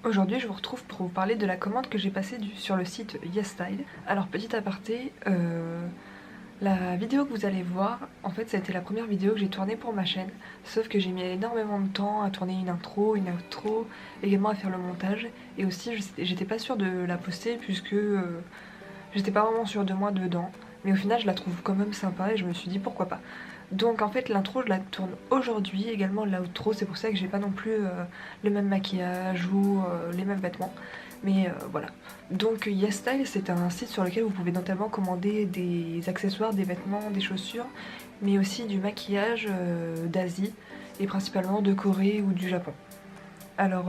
Aujourd'hui je vous retrouve pour vous parler de la commande que j'ai passée sur le site YesStyle. Alors petit aparté, la vidéo que vous allez voir, en fait ça a été la première vidéo que j'ai tournée pour ma chaîne. Sauf que j'ai mis énormément de temps à tourner une intro, une outro, également à faire le montage. Et aussi j'étais pas sûre de la poster puisque j'étais pas vraiment sûre de moi dedans. Mais au final je la trouve quand même sympa et je me suis dit pourquoi pas. Donc en fait l'intro je la tourne aujourd'hui, également l'outro, c'est pour ça que j'ai pas non plus le même maquillage ou les mêmes vêtements. Mais voilà. Donc YesStyle c'est un site sur lequel vous pouvez notamment commander des accessoires, des vêtements, des chaussures, mais aussi du maquillage d'Asie et principalement de Corée ou du Japon. Alors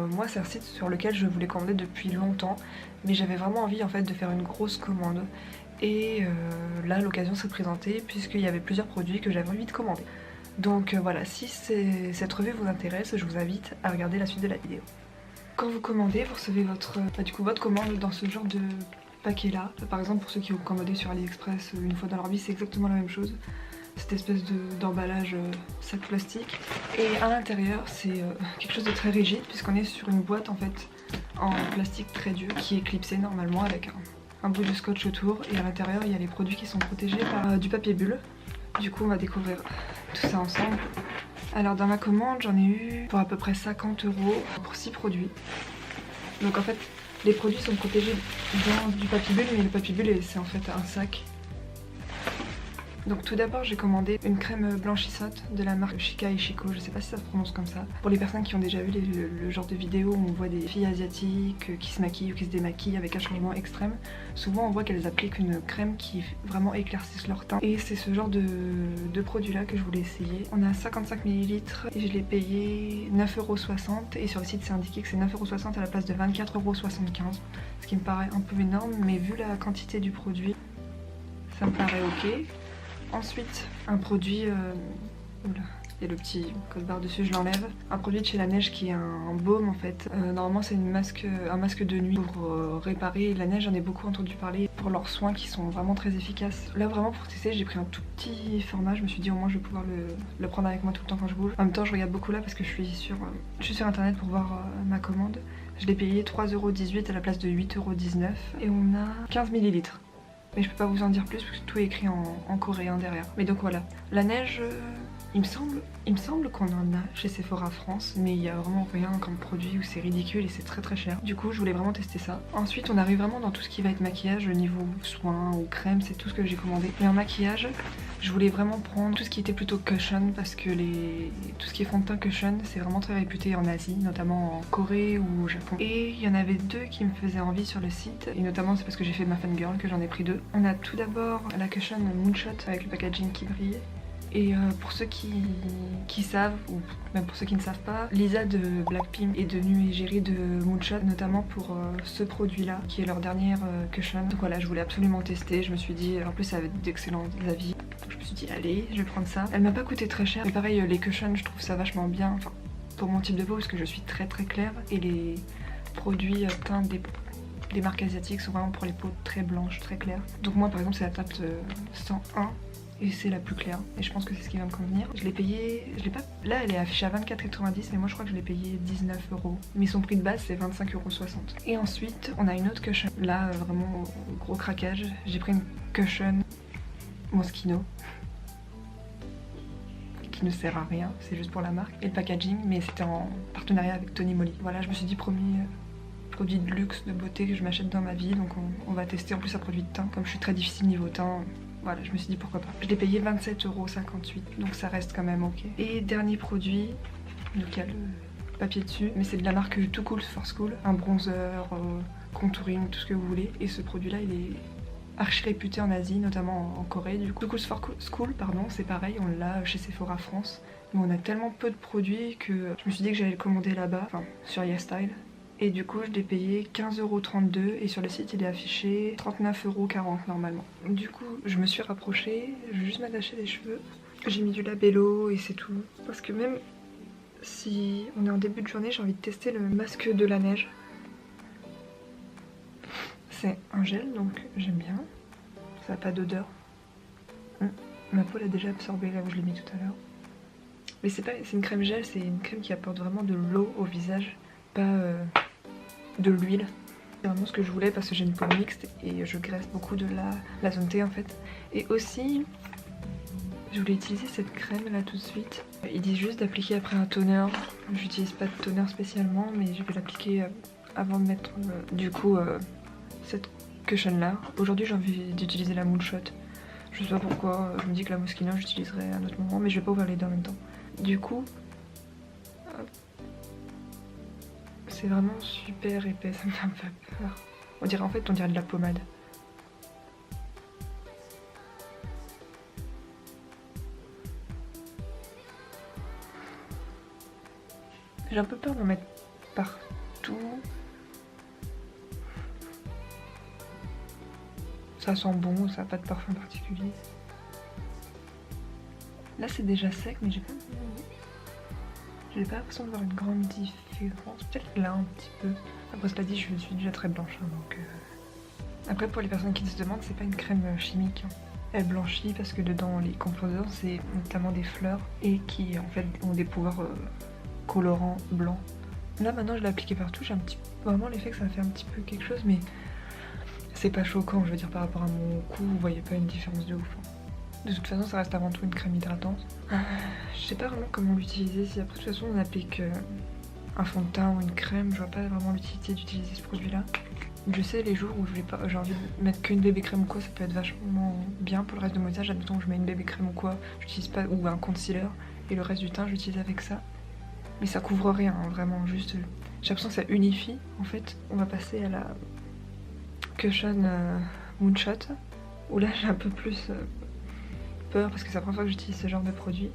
moi c'est un site sur lequel je voulais commander depuis longtemps, mais j'avais vraiment envie en fait de faire une grosse commande. Et là l'occasion s'est présentée puisqu'il y avait plusieurs produits que j'avais envie de commander. Donc voilà, si cette revue vous intéresse, je vous invite à regarder la suite de la vidéo. Quand vous commandez, vous recevez votre commande dans ce genre de paquet là. Par exemple pour ceux qui ont commandé sur AliExpress une fois dans leur vie, c'est exactement la même chose. Cette espèce d'emballage sac plastique. Et à l'intérieur c'est quelque chose de très rigide puisqu'on est sur une boîte en fait en plastique très dur qui est clipsé normalement avec un bout de scotch autour, et à l'intérieur il y a les produits qui sont protégés par du papier bulle. Du coup on va découvrir tout ça ensemble. Alors dans ma commande j'en ai eu pour à peu près 50 € pour 6 produits. Donc en fait les produits sont protégés dans du papier bulle, mais le papier bulle c'est en fait un sac. Donc tout d'abord j'ai commandé une crème blanchissante de la marque Chica et Chico, je sais pas si ça se prononce comme ça. Pour les personnes qui ont déjà vu le genre de vidéo où on voit des filles asiatiques qui se maquillent ou qui se démaquillent avec un changement extrême, souvent on voit qu'elles appliquent une crème qui vraiment éclaircisse leur teint. Et c'est ce genre de produit là que je voulais essayer. On a 55 ml et je l'ai payé 9,60 € et sur le site c'est indiqué que c'est 9,60 € à la place de 24,75 €. Ce qui me paraît un peu énorme, mais vu la quantité du produit, ça me paraît ok. Ensuite, un produit, oula, il y a le petit code barre dessus, je l'enlève. Un produit de chez La Neige qui est un baume en fait. Normalement c'est un masque de nuit pour réparer la neige, j'en ai beaucoup entendu parler pour leurs soins qui sont vraiment très efficaces. Là vraiment pour tester j'ai pris un tout petit format, je me suis dit au moins je vais pouvoir le prendre avec moi tout le temps quand je bouge. En même temps je regarde beaucoup là parce que je suis sur internet pour voir ma commande. Je l'ai payé 3,18 € à la place de 8,19 € et on a 15 ml. Mais je peux pas vous en dire plus parce que tout est écrit en coréen derrière. Mais donc voilà, la neige, il me semble qu'on en a chez Sephora France, mais il y a vraiment rien comme produit où c'est ridicule et c'est très très cher. Du coup je voulais vraiment tester ça. Ensuite on arrive vraiment dans tout ce qui va être maquillage, niveau soin ou crème, c'est tout ce que j'ai commandé. Mais en maquillage, je voulais vraiment prendre tout ce qui était plutôt cushion parce que tout ce qui est fond de teint cushion c'est vraiment très réputé en Asie, notamment en Corée ou au Japon. Et il y en avait deux qui me faisaient envie sur le site, et notamment c'est parce que j'ai fait ma fangirl que j'en ai pris deux. On a tout d'abord la cushion Moonshot avec le packaging qui brille. Et pour ceux qui savent, ou même pour ceux qui ne savent pas, Lisa de Blackpink et de Nu Égérie de Moonshot, notamment pour ce produit-là, qui est leur dernière cushion. Donc voilà, je voulais absolument tester, je me suis dit, en plus ça avait d'excellents avis, donc je me suis dit allez, je vais prendre ça. Elle m'a pas coûté très cher, mais pareil, les cushions, je trouve ça vachement bien, enfin, pour mon type de peau, parce que je suis très très claire, et les produits teints des marques asiatiques sont vraiment pour les peaux très blanches, très claires. Donc moi par exemple c'est la teinte 101. Et c'est la plus claire, et je pense que c'est ce qui va me convenir. Je l'ai payé, là elle est affichée à 24,90 €, mais moi je crois que je l'ai payé 19 €. Mais son prix de base c'est 25,60 €. Et ensuite on a une autre cushion, là vraiment gros craquage. J'ai pris une cushion Moschino qui ne sert à rien, c'est juste pour la marque et le packaging, mais c'était en partenariat avec Tony Moly. Voilà, je me suis dit premier produit de luxe, de beauté que je m'achète dans ma vie, donc on va tester. En plus un produit de teint, comme je suis très difficile niveau teint. Voilà, je me suis dit pourquoi pas. Je l'ai payé 27,58 €, donc ça reste quand même ok. Et dernier produit, donc il y a le papier dessus, mais c'est de la marque Too Cool for School, un bronzer, contouring, tout ce que vous voulez. Et ce produit-là, il est archi réputé en Asie, notamment en Corée. Du coup, Too Cool for School, pardon, c'est pareil, on l'a chez Sephora France. Mais on a tellement peu de produits que je me suis dit que j'allais le commander là-bas, enfin sur YesStyle. Et du coup je l'ai payé 15,32 € et sur le site il est affiché 39,40 € normalement. Du coup je me suis rapprochée, je vais juste m'attacher les cheveux. J'ai mis du labello et c'est tout. Parce que même si on est en début de journée, j'ai envie de tester le masque de la neige. C'est un gel donc j'aime bien. Ça n'a pas d'odeur. Ma peau l'a déjà absorbé là où je l'ai mis tout à l'heure. Mais c'est une crème gel, c'est une crème qui apporte vraiment de l'eau au visage. Pas de l'huile. C'est vraiment ce que je voulais parce que j'ai une peau mixte et je graisse beaucoup de la zone T en fait. Et aussi, je voulais utiliser cette crème là tout de suite. Ils disent juste d'appliquer après un toner. J'utilise pas de toner spécialement, mais je vais l'appliquer avant de mettre du coup cette cushion là. Aujourd'hui j'ai envie d'utiliser la Moonshot. Je sais pas pourquoi, je me dis que la Moschino j'utiliserai à un autre moment, mais je vais pas ouvrir les deux en même temps. Du coup, c'est vraiment super épais, ça me fait un peu peur. On dirait de la pommade. J'ai un peu peur d'en mettre partout. Ça sent bon, ça n'a pas de parfum particulier. Là c'est déjà sec, mais j'ai pas l'impression de voir une grande différence. Peut-être là un petit peu. Après cela dit, je suis déjà très blanche, hein, donc... Après pour les personnes qui se demandent, c'est pas une crème chimique. Hein. Elle blanchit parce que dedans les composants c'est notamment des fleurs et qui en fait ont des pouvoirs colorants blancs. Là maintenant je l'ai appliqué partout, j'ai vraiment l'effet que ça fait un petit peu quelque chose, mais c'est pas choquant, je veux dire par rapport à mon cou, vous voyez pas une différence de ouf. Hein. De toute façon ça reste avant tout une crème hydratante. Je sais pas vraiment comment l'utiliser, si après de toute façon on applique un fond de teint ou une crème, je vois pas vraiment l'utilité d'utiliser ce produit là. Je sais les jours où j'ai envie de mettre qu'une bébé crème ou quoi, ça peut être vachement bien pour le reste de mon visage. Admettons que je mets une bébé crème ou quoi, j'utilise pas, ou un concealer, et le reste du teint j'utilise avec ça. Mais ça couvre rien, hein, vraiment juste. J'ai l'impression que ça unifie. En fait, on va passer à la Cushion Moonshot, où là j'ai un peu plus peur parce que c'est la première fois que j'utilise ce genre de produit.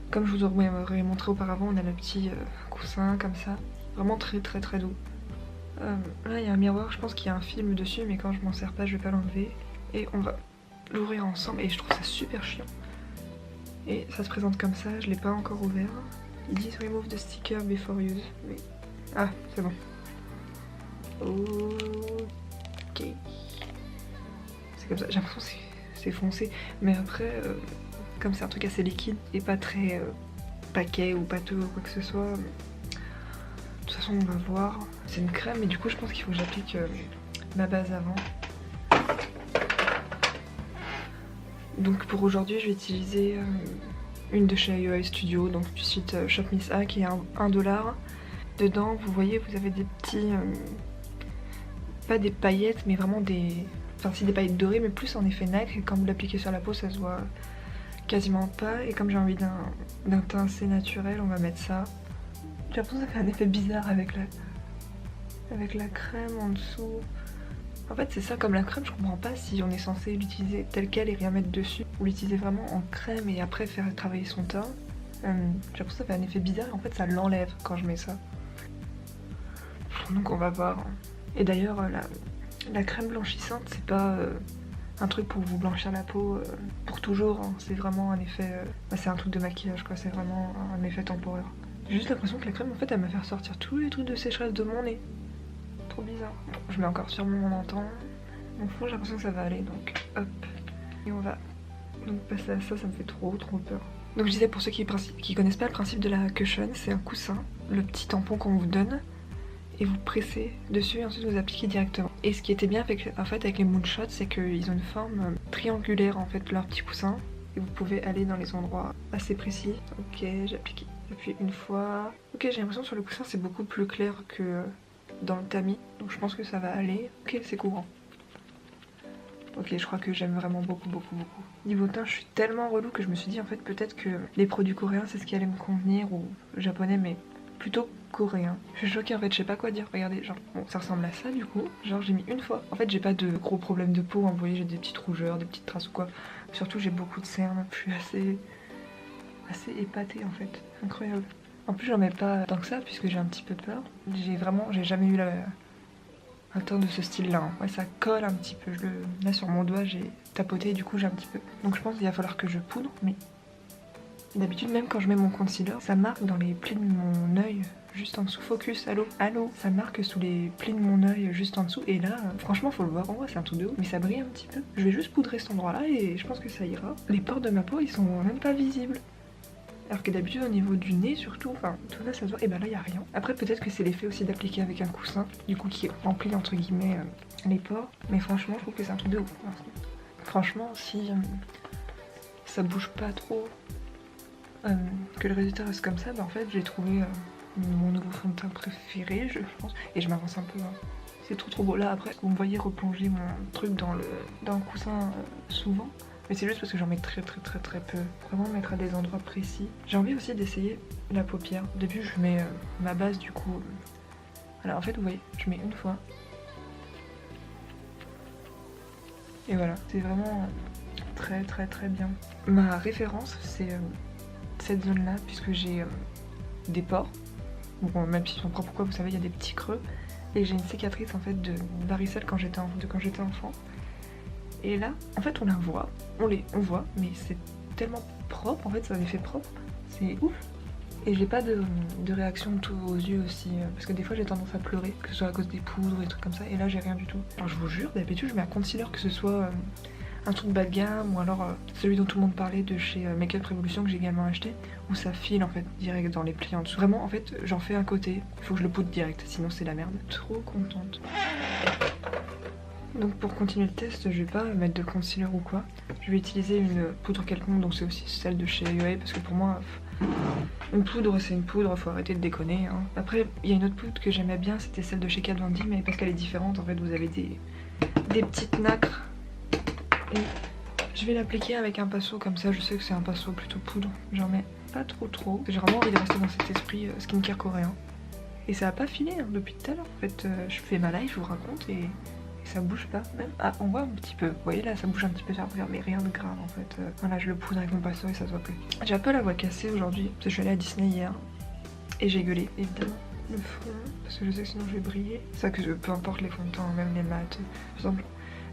Comme je vous aurais montré auparavant, on a le petit coussin comme ça, vraiment très très très doux. Là il y a un miroir, je pense qu'il y a un film dessus, mais quand je m'en sers pas je vais pas l'enlever. Et on va l'ouvrir ensemble et je trouve ça super chiant. Et ça se présente comme ça, je l'ai pas encore ouvert. Ils disent remove the sticker before use. Mais... ah, c'est bon. Ok. C'est comme ça, j'ai l'impression que c'est foncé. Mais après, comme c'est un truc assez liquide et pas très paquet ou pâteux ou quoi que ce soit, de toute façon on va voir. C'est une crème et du coup je pense qu'il faut que j'applique ma base avant. Donc pour aujourd'hui je vais utiliser une de chez IOI Studio, donc du site Shop Miss A qui est à 1$. Dedans vous voyez vous avez des petits, pas des paillettes mais vraiment des... enfin si des paillettes dorées mais plus en effet nacre, et quand vous l'appliquez sur la peau ça se voit quasiment pas. Et comme j'ai envie d'un teint assez naturel, on va mettre ça. J'ai l'impression que ça fait un effet bizarre avec la crème en dessous. En fait c'est ça, comme la crème je comprends pas si on est censé l'utiliser telle quelle et rien mettre dessus, ou l'utiliser vraiment en crème et après faire travailler son teint. J'ai l'impression que ça fait un effet bizarre et en fait ça l'enlève quand je mets ça. Donc on va voir. Et d'ailleurs la crème blanchissante c'est pas un truc pour vous blanchir la peau pour toujours, hein. C'est vraiment un effet... c'est un truc de maquillage quoi, c'est vraiment un effet temporaire. J'ai juste l'impression que la crème en fait elle me fait ressortir tous les trucs de sécheresse de mon nez. Trop bizarre. Je mets encore sur mon menton. Mon fond j'ai l'impression que ça va aller, donc hop. Et on va donc passer à ça, ça me fait trop peur. Donc je disais pour ceux qui connaissent pas le principe de la cushion, c'est un coussin, le petit tampon qu'on vous donne. Et vous pressez dessus et ensuite vous appliquez directement. Et ce qui était bien avec les Moonshots, c'est qu'ils ont une forme triangulaire en fait, leur petit coussin. Et vous pouvez aller dans les endroits assez précis. Ok, j'applique une fois. Ok, j'ai l'impression que sur le coussin c'est beaucoup plus clair que dans le tamis. Donc je pense que ça va aller. Ok, c'est courant. Ok, je crois que j'aime vraiment beaucoup. Niveau teint, je suis tellement relou que je me suis dit en fait peut-être que les produits coréens c'est ce qui allait me convenir, ou japonais, mais plutôt coréen. Je suis choquée en fait, je sais pas quoi dire. Regardez, genre, bon, ça ressemble à ça du coup. Genre, j'ai mis une fois. En fait, j'ai pas de gros problèmes de peau, hein. Vous voyez, j'ai des petites rougeurs, des petites traces ou quoi. Surtout, j'ai beaucoup de cernes. Je suis assez épatée en fait. Incroyable. En plus, j'en mets pas tant que ça puisque j'ai un petit peu peur. J'ai jamais eu un teint de ce style-là. Hein. Ouais, ça colle un petit peu. Là, sur mon doigt, j'ai tapoté et du coup, j'ai un petit peu. Donc, je pense qu'il va falloir que je poudre, mais d'habitude, même quand je mets mon concealer, ça marque dans les plis de mon œil, juste en dessous. Focus, allô, ça marque sous les plis de mon œil, juste en dessous. Et là, franchement, faut le voir en vrai, c'est un truc de ouf. Mais ça brille un petit peu. Je vais juste poudrer cet endroit-là et je pense que ça ira. Les pores de ma peau, ils sont même pas visibles. Alors que d'habitude au niveau du nez surtout, enfin tout ça ça se voit, et ben là il y a rien. Après peut-être que c'est l'effet aussi d'appliquer avec un coussin, du coup qui remplit entre guillemets les pores. Mais franchement je trouve que c'est un truc de ouf. Franchement si ça bouge pas trop, que le résultat reste comme ça, bah en fait j'ai trouvé mon nouveau fond de teint préféré je pense. Et je m'avance un peu, hein. C'est trop beau. Là après vous me voyez replonger mon truc dans le coussin souvent. Mais c'est juste parce que j'en mets très peu. Vraiment mettre à des endroits précis. J'ai envie aussi d'essayer la paupière. Au début je mets ma base du coup. Voilà en fait vous voyez, je mets une fois. Et voilà, c'est vraiment très bien. Ma référence c'est cette zone là puisque j'ai des pores. Bon, même s'ils sont propres ou quoi, vous savez, il y a des petits creux. Et j'ai une cicatrice en fait de varicelle quand j'étais enfant. Et là, en fait, on la voit, on voit, mais c'est tellement propre, en fait, ça a un effet propre, c'est ouf. Et j'ai pas de réaction aux yeux aussi, parce que des fois j'ai tendance à pleurer, que ce soit à cause des poudres, des trucs comme ça, et là j'ai rien du tout. Alors je vous jure, d'habitude je mets un concealer, que ce soit un truc bas de gamme, ou alors celui dont tout le monde parlait de chez Make Up Revolution que j'ai également acheté, où ça file en fait direct dans les plis en dessous. Vraiment en fait j'en fais un côté, il faut que je le poudre direct, sinon c'est la merde. Trop contente. Donc pour continuer le test, je vais pas mettre de concealer ou quoi. Je vais utiliser une poudre quelconque, donc c'est aussi celle de chez UA, parce que pour moi, une poudre c'est une poudre, faut arrêter de déconner. Hein. Après, il y a une autre poudre que j'aimais bien, c'était celle de chez Kat Von D, mais parce qu'elle est différente, en fait vous avez des petites nacres. Et je vais l'appliquer avec un pinceau comme ça, je sais que c'est un pinceau plutôt poudre, j'en mets pas trop. J'ai vraiment envie de rester dans cet esprit skincare coréen. Et ça a pas filé hein, depuis tout à l'heure. En fait, je fais ma live, je vous raconte, et ça bouge pas même. Ah, on voit un petit peu. Vous voyez là, ça bouge un petit peu sur la mais rien de grave en fait. Voilà, je le poudre avec mon pinceau et ça se voit plus. J'ai un peu la voix cassée aujourd'hui, parce que je suis allée à Disney hier. Et j'ai gueulé, évidemment. Le fond, parce que je sais que sinon je vais briller. C'est ça que peu importe les fonds de teint, même les mats. Par exemple,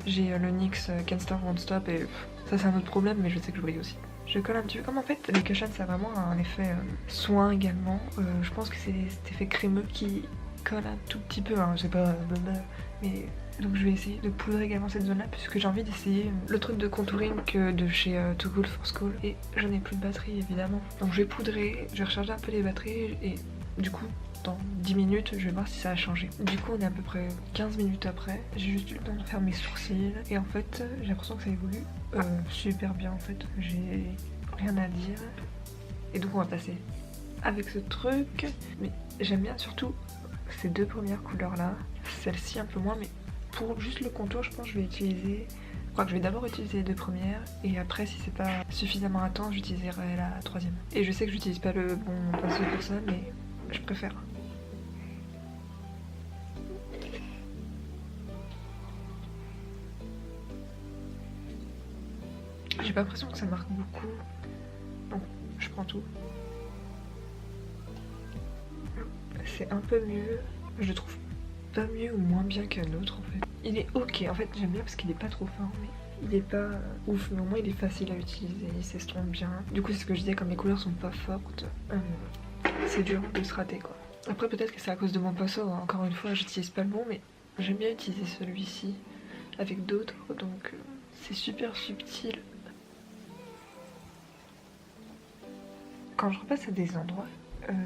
j'ai le NYX Can't Stop Won't Stop et ça c'est un autre problème, mais je sais que je brille aussi. Je colle un petit peu, comme en fait les cushions ça a vraiment un effet soin également. Je pense que c'est cet effet crémeux qui colle un tout petit peu, hein. C'est pas mais donc je vais essayer de poudrer également cette zone là puisque j'ai envie d'essayer le truc de contouring de chez Too Cool for School et j'en ai plus de batterie évidemment. Donc je vais poudrer, je vais recharger un peu les batteries et du coup dans 10 minutes je vais voir si ça a changé. Du coup on est à peu près 15 minutes après, j'ai juste eu le temps de faire mes sourcils et en fait j'ai l'impression que ça évolue super bien en fait, j'ai rien à dire. Et donc on va passer avec ce truc, mais j'aime bien surtout ces deux premières couleurs là, celle-ci un peu moins, mais pour juste le contour je pense que je vais utiliser, je crois que je vais d'abord utiliser les deux premières et après si c'est pas suffisamment intense j'utiliserai la troisième. Et je sais que j'utilise pas le bon pinceau pour ça mais je préfère. J'ai pas l'impression que ça marque beaucoup, donc je prends tout. C'est un peu mieux, je trouve pas mieux ou moins bien qu'un autre en fait. Il est ok, en fait j'aime bien parce qu'il est pas trop fin, mais il est pas ouf, mais au moins il est facile à utiliser, il s'estompe bien. Du coup c'est ce que je disais, comme les couleurs sont pas fortes, c'est dur de se rater quoi. Après peut-être que c'est à cause de mon pinceau, hein. Encore une fois j'utilise pas le bon, mais j'aime bien utiliser celui-ci avec d'autres, donc c'est super subtil. Quand je repasse à des endroits,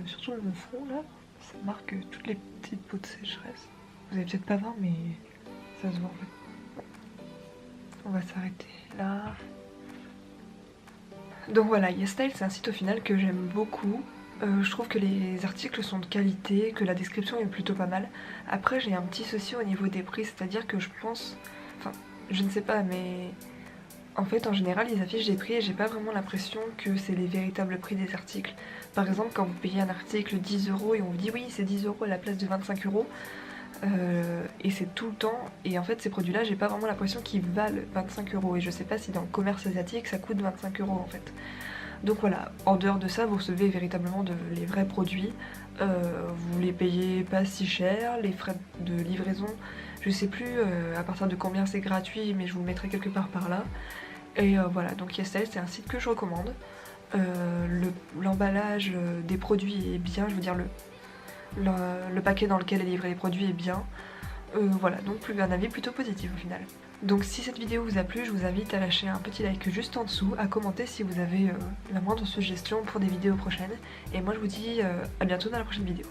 surtout mon front là, ça marque toutes les petites peaux de sécheresse. Vous allez peut-être pas voir mais ça se voit en fait. On va s'arrêter là. Donc voilà, YesStyle c'est un site au final que j'aime beaucoup. Je trouve que les articles sont de qualité, que la description est plutôt pas mal. Après j'ai un petit souci au niveau des prix, c'est-à-dire que je pense... Enfin, je ne sais pas mais... En fait, en général, ils affichent des prix et j'ai pas vraiment l'impression que c'est les véritables prix des articles. Par exemple, quand vous payez un article 10 € et on vous dit oui, c'est 10 € à la place de 25 €, et c'est tout le temps. Et en fait, ces produits-là, j'ai pas vraiment l'impression qu'ils valent 25 €. Et je sais pas si dans le commerce asiatique, ça coûte 25 € en fait. Donc voilà, en dehors de ça, vous recevez véritablement les vrais produits. Vous les payez pas si cher, les frais de livraison, je sais plus à partir de combien c'est gratuit, mais je vous le mettrai quelque part par là. Et voilà, donc YesStyle c'est un site que je recommande. L'emballage des produits est bien, je veux dire le paquet dans lequel est livré les produits est bien. Voilà, donc un avis plutôt positif au final. Donc si cette vidéo vous a plu, je vous invite à lâcher un petit like juste en dessous, à commenter si vous avez la moindre suggestion pour des vidéos prochaines. Et moi je vous dis à bientôt dans la prochaine vidéo.